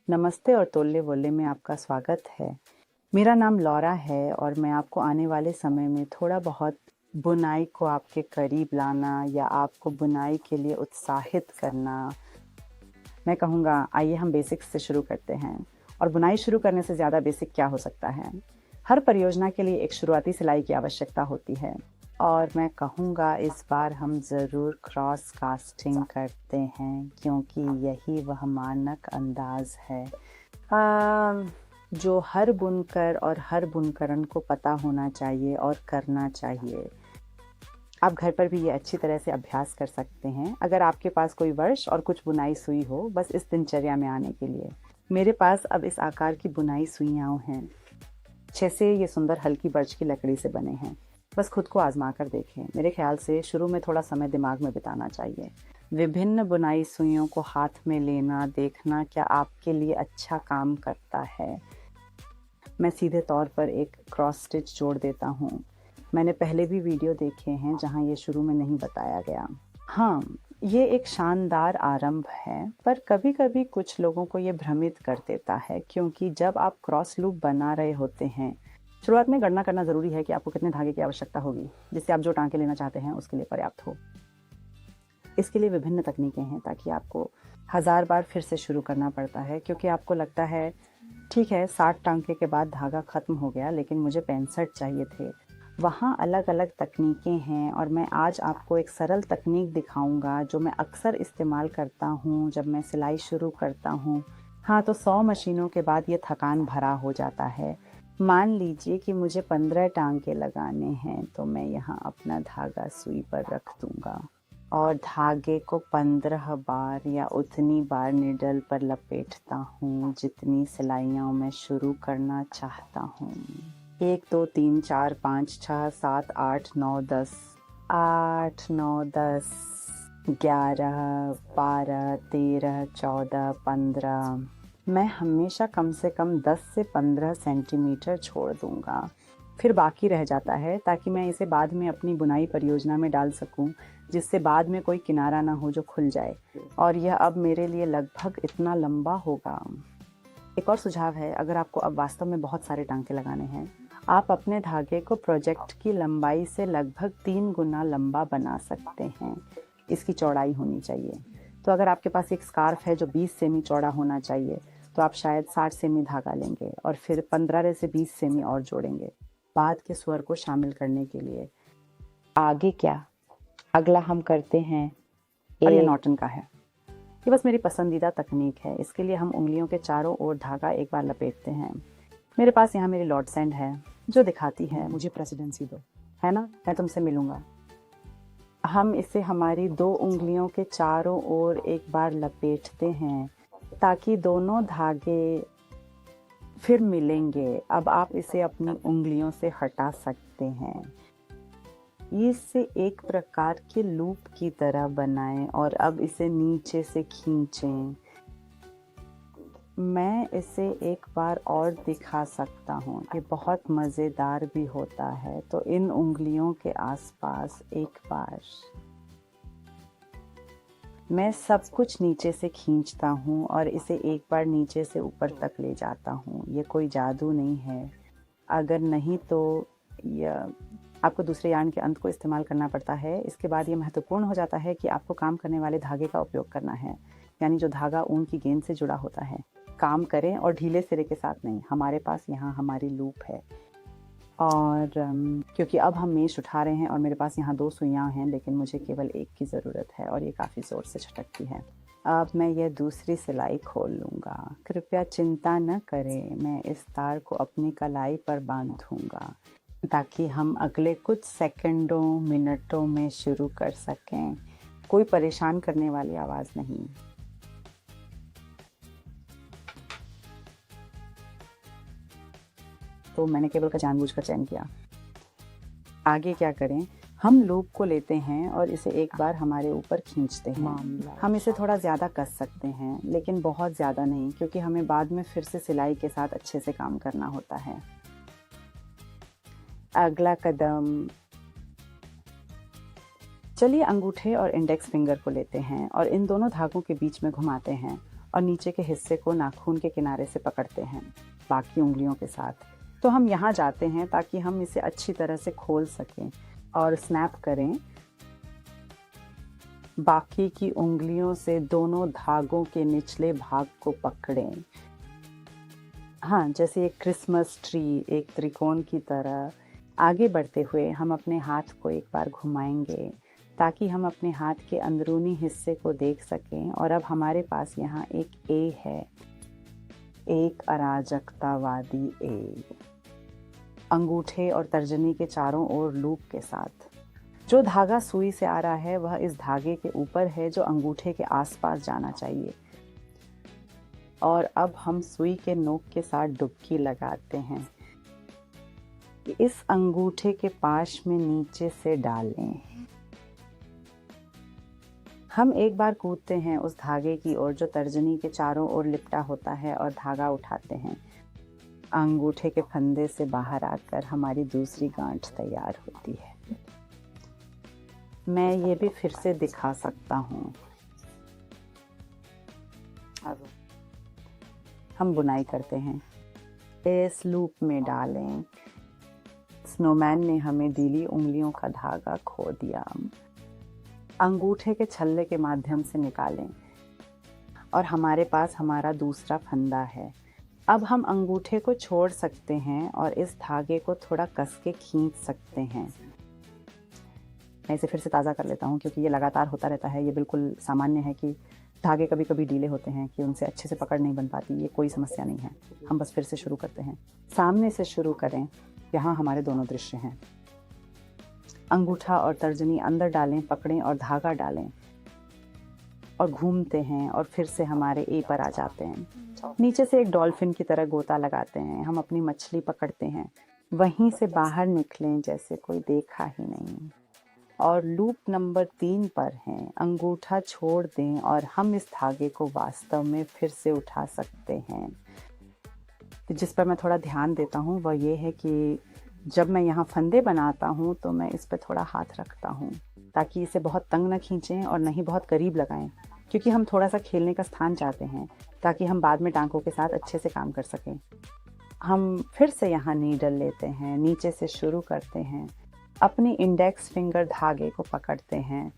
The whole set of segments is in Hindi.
नमस्ते और तोल्ले बोले में आपका स्वागत है। मेरा नाम लौरा है और मैं आपको आने वाले समय में थोड़ा बहुत बुनाई को आपके करीब लाना या आपको बुनाई के लिए उत्साहित करना, मैं कहूँगा आइए हम बेसिक्स से शुरू करते हैं। और बुनाई शुरू करने से ज़्यादा बेसिक क्या हो सकता है। हर परियोजना के लिए एक शुरुआती सिलाई की आवश्यकता होती है और मैं कहूँगा इस बार हम ज़रूर क्रॉस कास्टिंग करते हैं क्योंकि यही वह मानक अंदाज है जो हर बुनकर और हर बुनकरन को पता होना चाहिए और करना चाहिए। आप घर पर भी ये अच्छी तरह से अभ्यास कर सकते हैं अगर आपके पास कोई वर्ष और कुछ बुनाई सुई हो, बस इस दिनचर्या में आने के लिए। मेरे पास अब इस आकार की बुनाई सुइयाँ हैं। 6 से ये सुंदर हल्की बर्च की लकड़ी से बने हैं। बस खुद को आजमा कर देखें। मेरे ख्याल से शुरू में थोड़ा समय दिमाग में बिताना चाहिए। विभिन्न बुनाई सुइयों को हाथ में लेना, देखना क्या आपके लिए अच्छा काम करता है। मैं सीधे तौर पर एक क्रॉस स्टिच जोड़ देता हूँ। मैंने पहले भी वीडियो देखे हैं जहाँ ये शुरू में नहीं बताया गया। हाँ, ये एक शानदार आरंभ है, पर कभी कभी कुछ लोगों को ये भ्रमित कर देता है क्योंकि जब आप क्रॉस लूप बना रहे होते हैं, शुरुआत में गणना करना ज़रूरी है कि आपको कितने धागे की आवश्यकता होगी जिससे आप जो टांके लेना चाहते हैं उसके लिए पर्याप्त हो। इसके लिए विभिन्न तकनीकें हैं ताकि आपको 1000 बार फिर से शुरू करना पड़ता है क्योंकि आपको लगता है ठीक है 60 टांके के बाद धागा ख़त्म हो गया लेकिन मुझे 65 चाहिए थे। वहाँ अलग अलग तकनीकें हैं और मैं आज आपको एक सरल तकनीक दिखाऊंगा जो मैं अक्सर इस्तेमाल करता हूँ जब मैं सिलाई शुरू करता हूँ। हाँ, तो 100 मशीनों के बाद ये थकान भरा हो जाता है। मान लीजिए कि मुझे 15 टांके लगाने हैं तो मैं यहाँ अपना धागा सुई पर रख दूँगा और धागे को 15 बार या उतनी बार निडल पर लपेटता हूँ जितनी सिलाइयों में शुरू करना चाहता हूँ। 1 2 3 4 5 6 7 8 9 10 8 9 10 11 12 13 14 15। मैं हमेशा कम से कम 10 से 15 सेंटीमीटर छोड़ दूंगा, फिर बाकी रह जाता है ताकि मैं इसे बाद में अपनी बुनाई परियोजना में डाल सकूं, जिससे बाद में कोई किनारा ना हो जो खुल जाए। और यह अब मेरे लिए लगभग इतना लंबा होगा। एक और सुझाव है, अगर आपको अब वास्तव में बहुत सारे टांके लगाने हैं, आप अपने धागे को प्रोजेक्ट की लंबाई से लगभग 3 गुना लंबा बना सकते हैं। इसकी चौड़ाई होनी चाहिए। तो अगर आपके पास एक स्कार्फ है जो 20 सेमी चौड़ा होना चाहिए तो आप शायद 60 सेमी धागा लेंगे और फिर 15 से 20 सेमी और जोड़ेंगे बाद के स्वर को शामिल करने के लिए। आगे क्या? अगला हम करते हैं और ये नॉटन का है। ये बस मेरी पसंदीदा तकनीक है। इसके लिए हम उंगलियों के चारों ओर धागा एक बार लपेटते हैं। मेरे पास यहाँ मेरी लॉर्ड सैंड है जो दिखाती है मुझे प्रेसिडेंसी दो, है ना, मैं तुमसे मिलूंगा। हम इसे हमारी 2 उंगलियों के चारों ओर एक बार लपेटते हैं ताकि दोनों धागे फिर मिलेंगे। अब आप इसे अपनी उंगलियों से हटा सकते हैं। इसे एक प्रकार के लूप की तरह बनाएं और अब इसे नीचे से खींचें। मैं इसे एक बार और दिखा सकता हूँ, ये बहुत मज़ेदार भी होता है। तो इन उंगलियों के आसपास एक बार मैं सब कुछ नीचे से खींचता हूँ और इसे एक बार नीचे से ऊपर तक ले जाता हूँ। ये कोई जादू नहीं है, अगर नहीं तो यह आपको दूसरे यार्न के अंत को इस्तेमाल करना पड़ता है। इसके बाद ये महत्वपूर्ण हो जाता है कि आपको काम करने वाले धागे का उपयोग करना है, यानी जो धागा ऊन की गेंद से जुड़ा होता है। काम करें और ढीले सिरे के साथ नहीं। हमारे पास यहाँ हमारी लूप है और क्योंकि अब हम मेश उठा रहे हैं और मेरे पास यहाँ 2 सुइयाँ हैं लेकिन मुझे केवल एक की ज़रूरत है और ये काफ़ी ज़ोर से छटकती है। अब मैं यह दूसरी सिलाई खोल लूँगा। कृपया चिंता न करें, मैं इस तार को अपनी कलाई पर बांधूँगा ताकि हम अगले कुछ सेकंडों मिनटों में शुरू कर सकें। कोई परेशान करने वाली आवाज़ नहीं। तो मैंने केबल का जानबूझकर चयन किया। आगे क्या करें? हम लूप को लेते हैं और इसे एक बार हमारे ऊपर खींचते हैं। हम इसे थोड़ा ज़्यादा कस सकते हैं लेकिन बहुत ज़्यादा नहीं, क्योंकि हमें बाद में फिर से सिलाई के साथ अच्छे से काम करना होता है। अगला कदम, चलिए अंगूठे और इंडेक्स फिंगर को लेते हैं और इन दोनों धागों के बीच में घुमाते हैं और नीचे के हिस्से को नाखून के किनारे से पकड़ते हैं बाकी उंगलियों के साथ। तो हम यहाँ जाते हैं ताकि हम इसे अच्छी तरह से खोल सकें और स्नैप करें। बाकी की उंगलियों से दोनों धागों के निचले भाग को पकड़ें। हाँ, जैसे एक क्रिसमस ट्री, एक त्रिकोण की तरह। आगे बढ़ते हुए हम अपने हाथ को एक बार घुमाएंगे ताकि हम अपने हाथ के अंदरूनी हिस्से को देख सकें। और अब हमारे पास यहाँ एक ए है, एक अराजकतावादी ए, अंगूठे और तर्जनी के चारों ओर लूप के साथ। जो धागा सुई से आ रहा है वह इस धागे के ऊपर है जो अंगूठे के आसपास जाना चाहिए। और अब हम सुई के नोक के साथ डुबकी लगाते हैं। इस अंगूठे के पाश में नीचे से डालें। हम एक बार कूदते हैं उस धागे की ओर जो तर्जनी के चारों ओर लिपटा होता है और धागा उठाते हैं। अंगूठे के फंदे से बाहर आकर हमारी दूसरी गांठ तैयार होती है। मैं ये भी फिर से दिखा सकता हूँ। अब हम बुनाई करते हैं। इस लूप में डालें। स्नोमैन ने हमें ढीली उंगलियों का धागा खो दिया। अंगूठे के छल्ले के माध्यम से निकालें और हमारे पास हमारा दूसरा फंदा है। अब हम अंगूठे को छोड़ सकते हैं और इस धागे को थोड़ा कस के खींच सकते हैं। मैं इसे फिर से ताज़ा कर लेता हूँ क्योंकि ये लगातार होता रहता है। ये बिल्कुल सामान्य है कि धागे कभी कभी ढीले होते हैं कि उनसे अच्छे से पकड़ नहीं बन पाती। ये कोई समस्या नहीं है। हम बस फिर से शुरू करते हैं। सामने से शुरू करें। यहाँ हमारे दोनों दृश्य हैं। अंगूठा और तर्जनी अंदर डालें, पकड़ें और धागा डालें और घूमते हैं और फिर से हमारे ए पर आ जाते हैं। नीचे से एक डॉल्फिन की तरह गोता लगाते हैं। हम अपनी मछली पकड़ते हैं, वहीं से बाहर निकलें जैसे कोई देखा ही नहीं। और लूप नंबर 3 पर हैं। अंगूठा छोड़ दें और हम इस धागे को वास्तव में फिर से उठा सकते हैं। जिस पर मैं थोड़ा ध्यान देता हूँ वह ये है कि जब मैं यहाँ फंदे बनाता हूँ तो मैं इस पर थोड़ा हाथ रखता हूँ ताकि इसे बहुत तंग न खींचें और न ही बहुत करीब लगाएं, क्योंकि हम थोड़ा सा खेलने का स्थान चाहते हैं ताकि हम बाद में टांकों के साथ अच्छे से काम कर सकें। हम फिर से यहाँ नीडल लेते हैं, नीचे से शुरू करते हैं, अपनी इंडेक्स फिंगर धागे को पकड़ते हैं,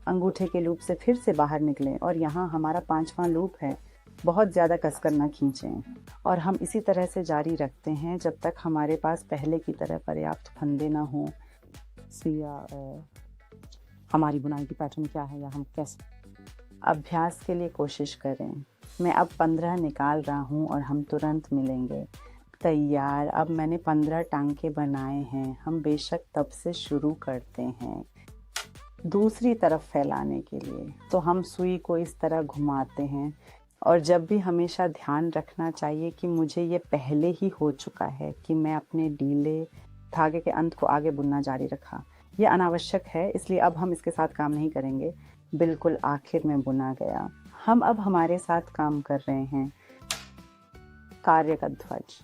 अंगूठे के लूप से फिर से बाहर निकलें और यहाँ हमारा 5वां लूप है। बहुत ज़्यादा कसकर ना खींचें और हम इसी तरह से जारी रखते हैं जब तक हमारे पास पहले की तरह पर्याप्त फंदे ना हों। हमारी बुनाई की पैटर्न क्या है या हम कैसे अभ्यास के लिए कोशिश करें। मैं अब 15 निकाल रहा हूँ और हम तुरंत मिलेंगे। तैयार। अब मैंने 15 टांके बनाए हैं। हम बेशक तब से शुरू करते हैं दूसरी तरफ फैलाने के लिए। तो हम सुई को इस तरह घुमाते हैं और जब भी हमेशा ध्यान रखना चाहिए कि मुझे ये पहले ही हो चुका है कि मैं अपने ढीले धागे के अंत को आगे बुनना जारी रखा। ये अनावश्यक है, इसलिए अब हम इसके साथ काम नहीं करेंगे। बिल्कुल आखिर में बुना गया। हम अब हमारे साथ काम कर रहे हैं कार्य का ध्वज।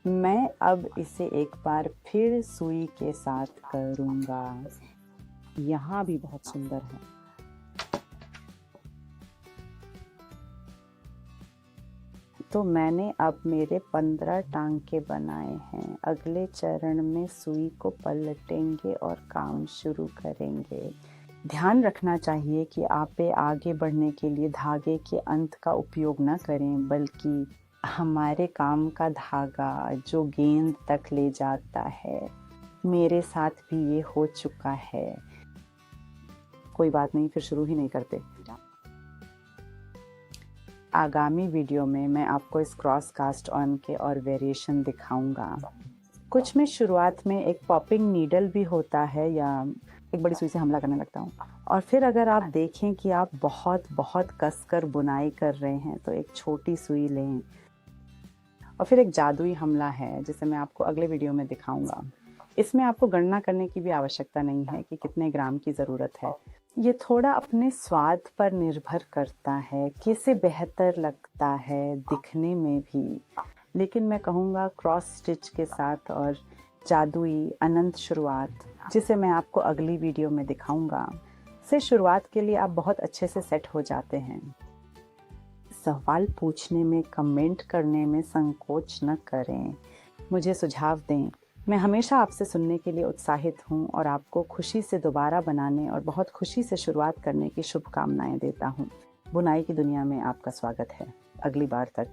मैं अब इसे एक बार फिर सुई के साथ करूँगा। यहाँ भी बहुत सुंदर है। तो मैंने अब मेरे 15 टांके बनाए हैं। अगले चरण में सुई को पलटेंगे और काम शुरू करेंगे। ध्यान रखना चाहिए कि आप आगे बढ़ने के लिए धागे के अंत का उपयोग न करें, बल्कि हमारे काम का धागा जो गेंद तक ले जाता है। मेरे साथ भी ये हो चुका है। कोई बात नहीं, फिर शुरू ही नहीं करते। आगामी वीडियो में मैं आपको इस क्रॉस कास्ट ऑन के और वेरिएशन दिखाऊंगा। कुछ में शुरुआत में एक पॉपिंग नीडल भी होता है या एक बड़ी सुई से हमला करने लगता हूँ। और फिर अगर आप देखें कि आप बहुत कसकर बुनाई कर रहे हैं तो एक छोटी सुई लें। और फिर एक जादुई हमला है जिसे मैं आपको अगले वीडियो में दिखाऊंगा। इसमें आपको गणना करने की भी आवश्यकता नहीं है कि कितने ग्राम की ज़रूरत है। ये थोड़ा अपने स्वाद पर निर्भर करता है कि इसे बेहतर लगता है दिखने में भी, लेकिन मैं कहूँगा क्रॉस स्टिच के साथ और जादुई अनंत शुरुआत, जिसे मैं आपको अगली वीडियो में दिखाऊंगा, से शुरुआत के लिए आप बहुत अच्छे से सेट हो जाते हैं। सवाल पूछने में, कमेंट करने में संकोच न करें, मुझे सुझाव दें। मैं हमेशा आपसे सुनने के लिए उत्साहित हूँ और आपको खुशी से दोबारा बनाने और बहुत खुशी से शुरुआत करने की शुभकामनाएं देता हूँ। बुनाई की दुनिया में आपका स्वागत है। अगली बार तक